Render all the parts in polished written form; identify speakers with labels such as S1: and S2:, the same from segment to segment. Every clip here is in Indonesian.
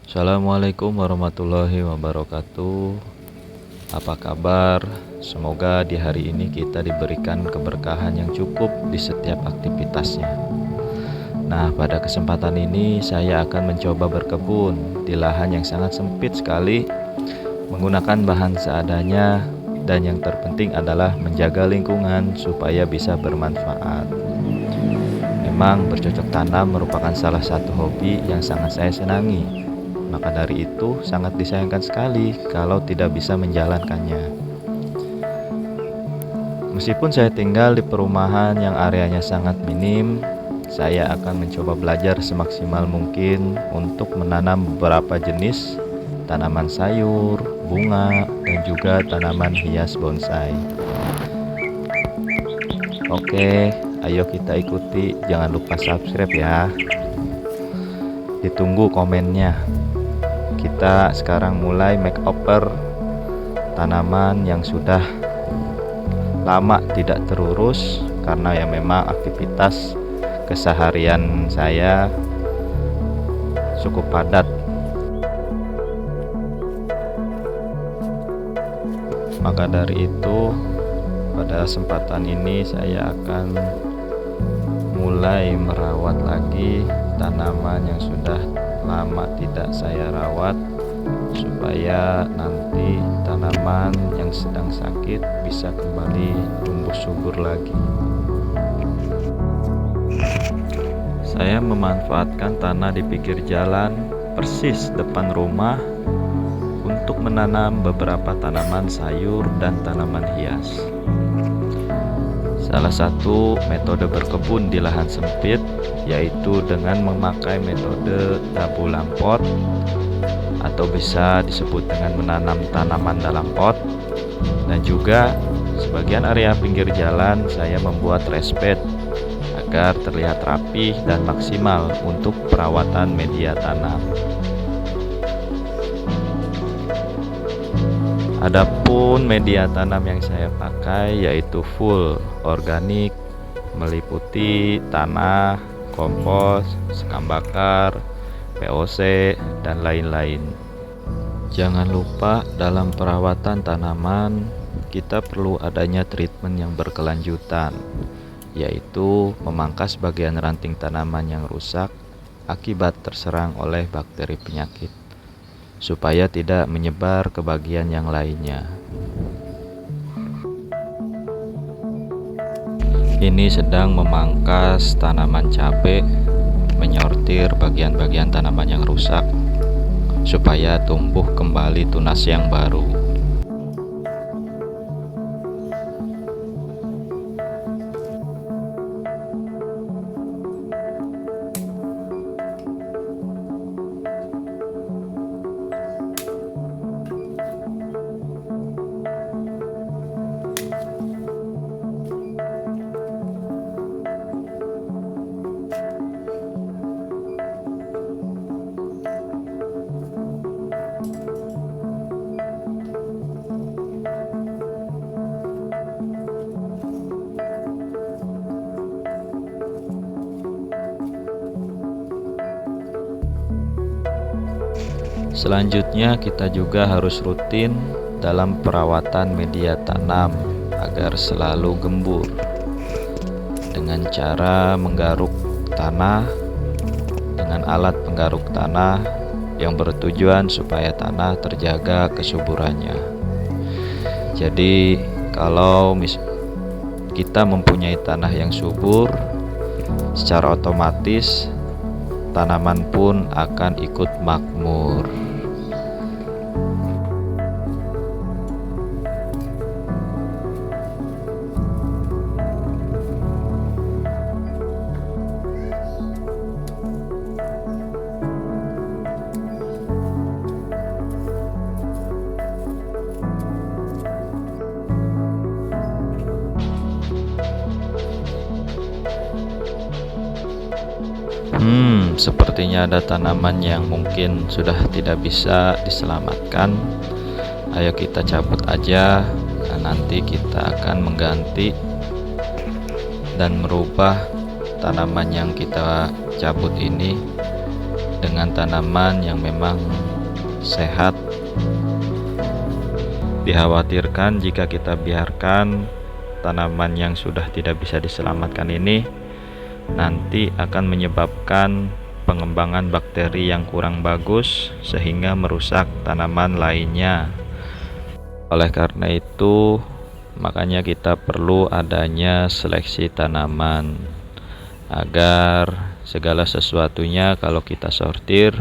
S1: Assalamualaikum warahmatullahi wabarakatuh. Apa kabar? Semoga di hari ini kita diberikan keberkahan yang cukup di setiap aktivitasnya. Nah, pada kesempatan ini saya akan mencoba berkebun di lahan yang sangat sempit sekali, menggunakan bahan seadanya, dan yang terpenting adalah menjaga lingkungan supaya bisa bermanfaat. Memang bercocok tanam merupakan salah satu hobi yang sangat saya senangi. Maka dari itu sangat disayangkan sekali kalau tidak bisa menjalankannya. Meskipun saya tinggal di perumahan yang areanya sangat minim, saya akan mencoba belajar semaksimal mungkin untuk menanam beberapa jenis tanaman sayur, bunga, dan juga tanaman hias bonsai. Oke, ayo kita ikuti. Jangan lupa subscribe ya. Ditunggu komennya. Kita sekarang mulai makeover tanaman yang sudah lama tidak terurus karena ya memang aktivitas keseharian saya cukup padat. Maka dari itu pada kesempatan ini saya akan mulai merawat lagi tanaman yang sudah lama tidak saya rawat, supaya nanti tanaman yang sedang sakit bisa kembali tumbuh subur lagi. Saya memanfaatkan tanah di pinggir jalan persis depan rumah untuk menanam beberapa tanaman sayur dan tanaman hias. Salah satu metode berkebun di lahan sempit yaitu dengan memakai metode tabulam pot, atau bisa disebut dengan menanam tanaman dalam pot. Dan juga sebagian area pinggir jalan saya membuat raised bed agar terlihat rapih dan maksimal untuk perawatan media tanam. Adapun media tanam yang saya pakai yaitu full organik, meliputi tanah, kompos, sekam bakar, POC, dan lain-lain. Jangan lupa dalam perawatan tanaman kita perlu adanya treatment yang berkelanjutan, yaitu memangkas bagian ranting tanaman yang rusak akibat terserang oleh bakteri penyakit, supaya tidak menyebar ke bagian yang lainnya. Ini sedang memangkas tanaman cabai, menyortir bagian-bagian tanaman yang rusak supaya tumbuh kembali tunas yang baru. Selanjutnya kita juga harus rutin dalam perawatan media tanam agar selalu gembur, dengan cara menggaruk tanah dengan alat penggaruk tanah yang bertujuan supaya tanah terjaga kesuburannya. Jadi kalau kita mempunyai tanah yang subur, secara otomatis tanaman pun akan ikut makmur. Sepertinya ada tanaman yang mungkin sudah tidak bisa diselamatkan. Ayo kita cabut aja. Nah, nanti kita akan mengganti dan merubah tanaman yang kita cabut ini dengan tanaman yang memang sehat. Dikhawatirkan jika kita biarkan tanaman yang sudah tidak bisa diselamatkan ini nanti akan menyebabkan pengembangan bakteri yang kurang bagus sehingga merusak tanaman lainnya. Oleh karena itu, makanya kita perlu adanya seleksi tanaman agar segala sesuatunya kalau kita sortir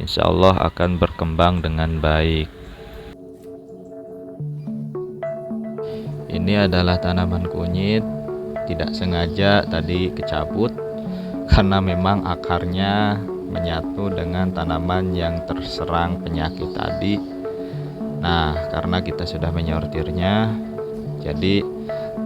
S1: insya Allah akan berkembang dengan baik. Ini adalah tanaman kunyit, tidak sengaja tadi kecabut karena memang akarnya menyatu dengan tanaman yang terserang penyakit tadi. Nah, karena kita sudah menyortirnya, jadi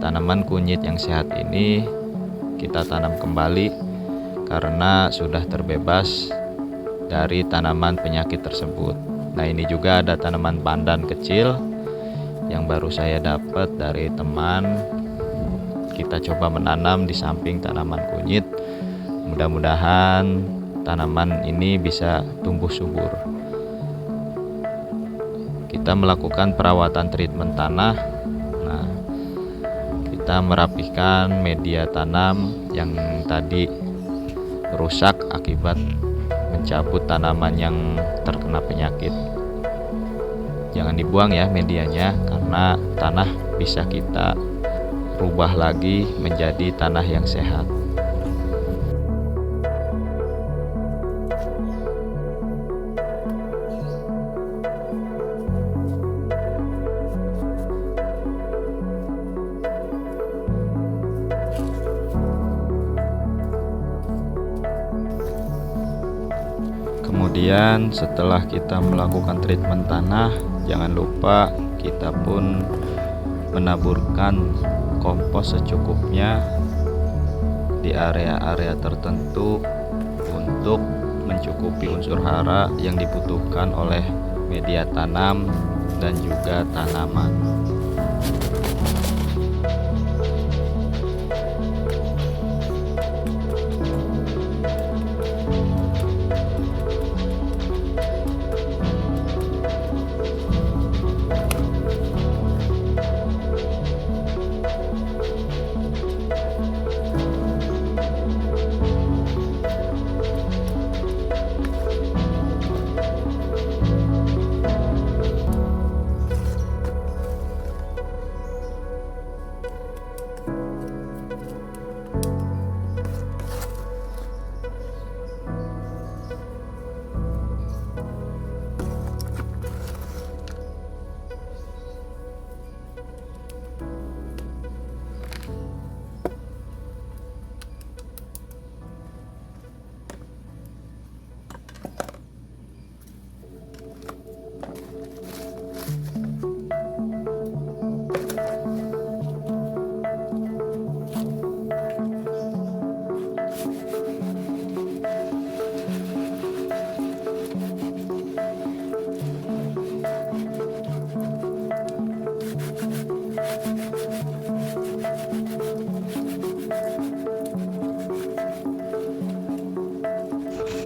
S1: tanaman kunyit yang sehat ini kita tanam kembali karena sudah terbebas dari tanaman penyakit tersebut. Nah, ini juga ada tanaman pandan kecil yang baru saya dapat dari teman. Kita coba menanam di samping tanaman kunyit. Mudah-mudahan tanaman ini bisa tumbuh subur. Kita melakukan perawatan treatment tanah. Nah, kita merapihkan media tanam yang tadi rusak akibat mencabut tanaman yang terkena penyakit. Jangan dibuang ya medianya, karena tanah bisa kita rubah lagi menjadi tanah yang sehat. Kemudian setelah kita melakukan treatment tanah, jangan lupa kita pun menaburkan kompos secukupnya di area-area tertentu untuk mencukupi unsur hara yang dibutuhkan oleh media tanam dan juga tanaman.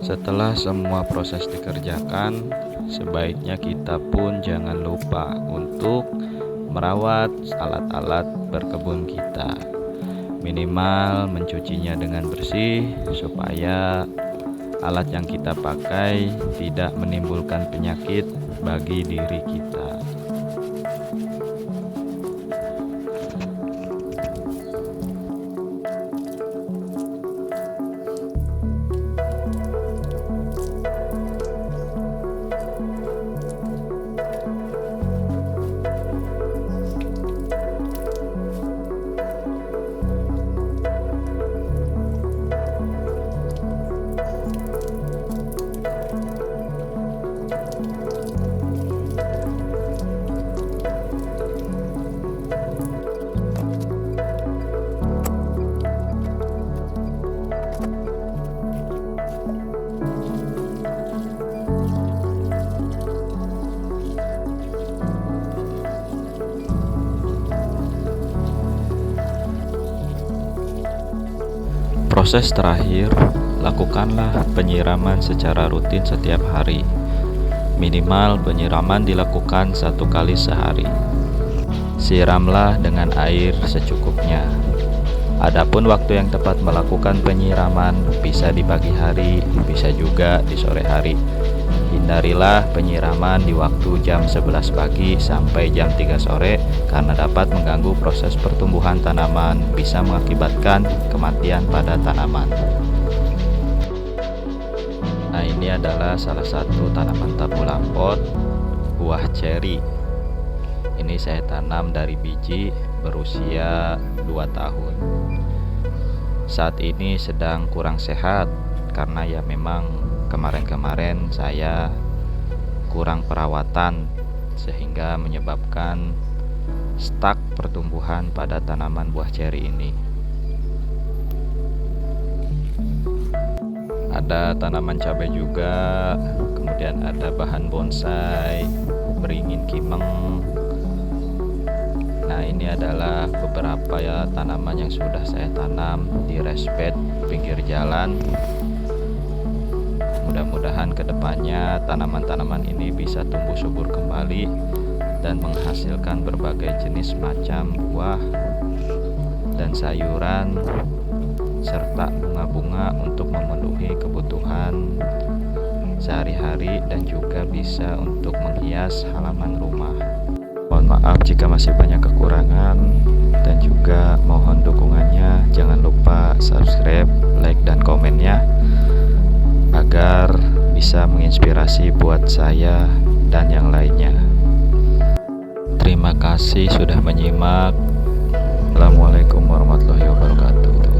S1: Setelah semua proses dikerjakan, sebaiknya kita pun jangan lupa untuk merawat alat-alat berkebun kita. Minimal mencucinya dengan bersih supaya alat yang kita pakai tidak menimbulkan penyakit bagi diri kita. Proses terakhir, lakukanlah penyiraman secara rutin setiap hari. Minimal penyiraman dilakukan 1 kali sehari. Siramlah dengan air secukupnya. Adapun waktu yang tepat melakukan penyiraman bisa di pagi hari, bisa juga di sore hari. Hindarilah penyiraman di waktu jam 11 pagi sampai jam 3 sore karena dapat mengganggu proses pertumbuhan tanaman, bisa mengakibatkan kematian pada tanaman. Nah, ini adalah salah satu tanaman tabula pot, buah ceri. Ini saya tanam dari biji berusia 2 tahun. Saat ini sedang kurang sehat karena ya memang kemarin-kemarin saya kurang perawatan sehingga menyebabkan stuck pertumbuhan pada tanaman buah ceri ini. Ada tanaman cabai juga, kemudian ada bahan bonsai, beringin kimeng. Nah, ini adalah beberapa ya tanaman yang sudah saya tanam di raised bed pinggir jalan. Mudah-mudahan kedepannya tanaman-tanaman ini bisa tumbuh subur kembali dan menghasilkan berbagai jenis macam buah dan sayuran serta bunga-bunga untuk memenuhi kebutuhan sehari-hari dan juga bisa untuk menghias halaman rumah. Mohon maaf jika masih banyak kekurangan dan juga mohon dukungannya. Jangan lupa subscribe, like, dan komennya agar bisa menginspirasi buat saya dan yang lainnya. Terima kasih sudah menyimak. Assalamualaikum warahmatullahi wabarakatuh.